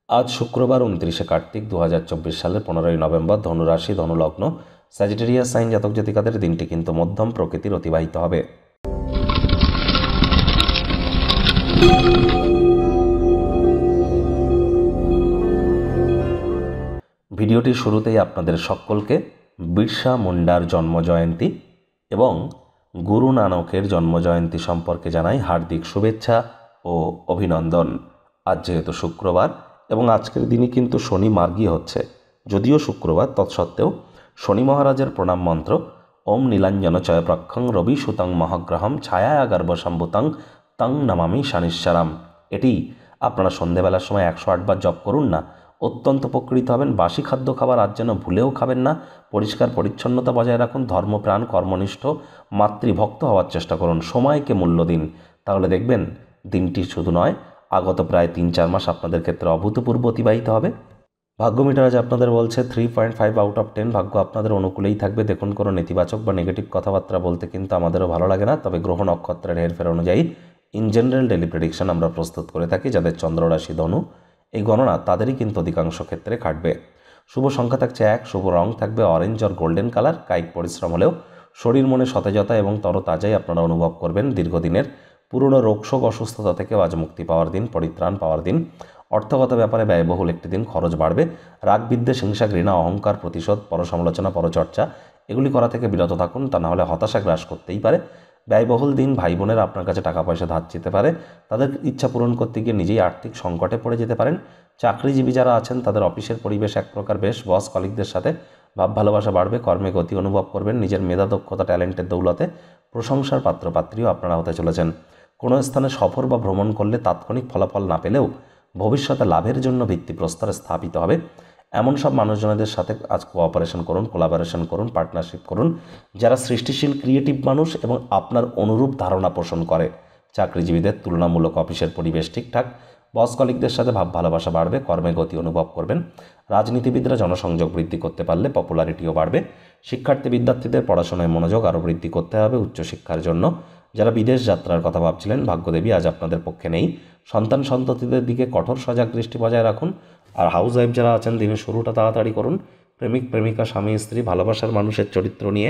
আজ শুক্রবার 29শে কার্তিক 2024 সালের 15ই নভেম্বর। ধনুরাশি, ধনুলগ্ন, স্যাজিটেরিয়াস সাইন জাতক জাতিকাদের দিনটি কিন্তু মধ্যম প্রকৃতির অতিবাহিত হবে। ভিডিওটির শুরুতেই আপনাদের সকলকে বিরসা মুন্ডার জন্মজয়ন্তী এবং গুরু নানকের জন্মজয়ন্তী সম্পর্কে জানাই হার্দিক শুভেচ্ছা ও অভিনন্দন। আজ যেহেতু শুক্রবার এবং আজকের দিনই কিন্তু শনি মার্গী হচ্ছে, যদিও শুক্রবার তৎসত্ত্বেও শনি মহারাজের প্রণাম মন্ত্র ওম নীলাঞ্জন চয়প্রক্ষং রবি সুতং মহাগ্রহম ছায়া গর্ভসম্ভুতং তং নমামি শনিশ্বরম, এটি আপনারা সন্ধেবেলার সময় 108 বার জপ করুন না, অত্যন্ত উপকৃত হবেন। বাসি খাদ্য খাবার আজ যেন ভুলেও খাবেন না। পরিষ্কার পরিচ্ছন্নতা বজায় রাখুন। ধর্মপ্রাণ, কর্মনিষ্ঠ, মাতৃভক্ত হওয়ার চেষ্টা করুন। সময়কে মূল্য দিন, তাহলে দেখবেন দিনটি শুধু নয়, আগত প্রায় 3-4 মাস আপনাদের ক্ষেত্রে অভূতপূর্ব অতিবাহিত হবে। ভাগ্য মিটার আজ আপনাদের বলছে 3.5 আউট অফ 10। ভাগ্য আপনাদের অনুকূলেই থাকবে। দেখুন, কোনো নেতিবাচক বা নেগেটিভ কথাবার্তা বলতে কিন্তু আমাদেরও ভালো লাগে না, তবে গ্রহ নক্ষত্রের হেরফের অনুযায়ী ইন জেনারেল ডেলি প্রেডিকশন আমরা প্রস্তুত করে থাকি। যাদের চন্দ্ররাশি ধনু, এই গণনা তাদেরই কিন্তু অধিকাংশ ক্ষেত্রে খাটবে। শুভ সংখ্যা থাকছে 1, শুভ রং থাকবে অরেঞ্জ আর গোল্ডেন কালার। কায়িক পরিশ্রম হলেও শরীর মনে সতেজতা এবং তরতাজাই আপনারা অনুভব করবেন। দীর্ঘদিনের পুরনো রোগশোক অসুস্থতা থেকেও আজ মুক্তি পাওয়ার দিন, পরিত্রাণ পাওয়ার দিন। অর্থগত ব্যাপারে ব্যয়বহুল একটি দিন, খরচ বাড়বে। রাগ, বিদ্বেষ, হিংসা, ঘৃণা, অহংকার, প্রতিশোধ, পরসমালোচনা, পরচর্চা এগুলি করা থেকে বিরত থাকুন, তা নাহলে হতাশা গ্রাস করতেই পারে। ব্যয়বহুল দিন। ভাই বোনেরা আপনার কাছে টাকা পয়সা ধার চেতে পারে, তাদের ইচ্ছা পূরণ করতে গিয়ে নিজেই আর্থিক সংকটে পড়ে যেতে পারেন। চাকরিজীবী যারা আছেন তাদের অফিসের পরিবেশ এক প্রকার বেশ, বস কলিগদের সাথে ভাব ভালোবাসা বাড়বে। কর্মে গতি অনুভব করবেন। নিজের মেধা, দক্ষতা, ট্যালেন্টের দৌলতে প্রশংসার পাত্রপাত্রীও আপনারা হতে চলেছেন। কোনো স্থানে সফর বা ভ্রমণ করলে তাৎক্ষণিক ফলাফল না পেলেও ভবিষ্যতে লাভের জন্য ভিত্তিপ্রস্তর স্থাপিত হবে। এমন সব মানুষজনদের সাথে আজ কোঅপারেশন করুন, কোলাবোরেশন করুন, পার্টনারশিপ করুন যারা সৃষ্টিশীল, ক্রিয়েটিভ মানুষ এবং আপনার অনুরূপ ধারণা পোষণ করে। চাকরিজীবীদের তুলনামূলক অফিসের পরিবেশ ঠিকঠাক। বস কলিগদের সাথে ভাব ভালোবাসা বাড়বে। কর্মে গতি অনুভব করবেন। রাজনীতিবিদরা জনসংযোগ বৃদ্ধি করতে পারলে পপুলারিটিও বাড়বে। শিক্ষার্থী বিদ্যার্থীদের পড়াশোনায় মনোযোগ আরও বৃদ্ধি করতে হবে উচ্চশিক্ষার জন্য। যারা বিদেশ যাত্রার কথা ভাবছিলেন, ভাগ্যদেবী আজ আপনাদের পক্ষে নেই। সন্তান সন্ততিদের দিকে কঠোর সজাগ দৃষ্টি বজায় রাখুন। আর হাউস ওয়াইফ যারা আছেন, দিনের শুরুটা তাড়াতাড়ি করুন। প্রেমিক প্রেমিকা, স্বামী স্ত্রী, ভালোবাসার মানুষের চরিত্র নিয়ে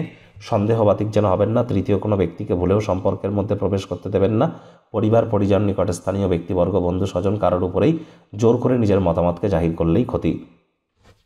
সন্দেহবাতিক যেন হবেন না। তৃতীয় কোনো ব্যক্তিকে ভুলেও সম্পর্কের মধ্যে প্রবেশ করতে দেবেন না। পরিবার, পরিজন, নিকটস্থানীয় ব্যক্তিবর্গ, বন্ধু স্বজন কারোর উপরেই জোর করে নিজের মতামতকে জাহির করলেই ক্ষতি।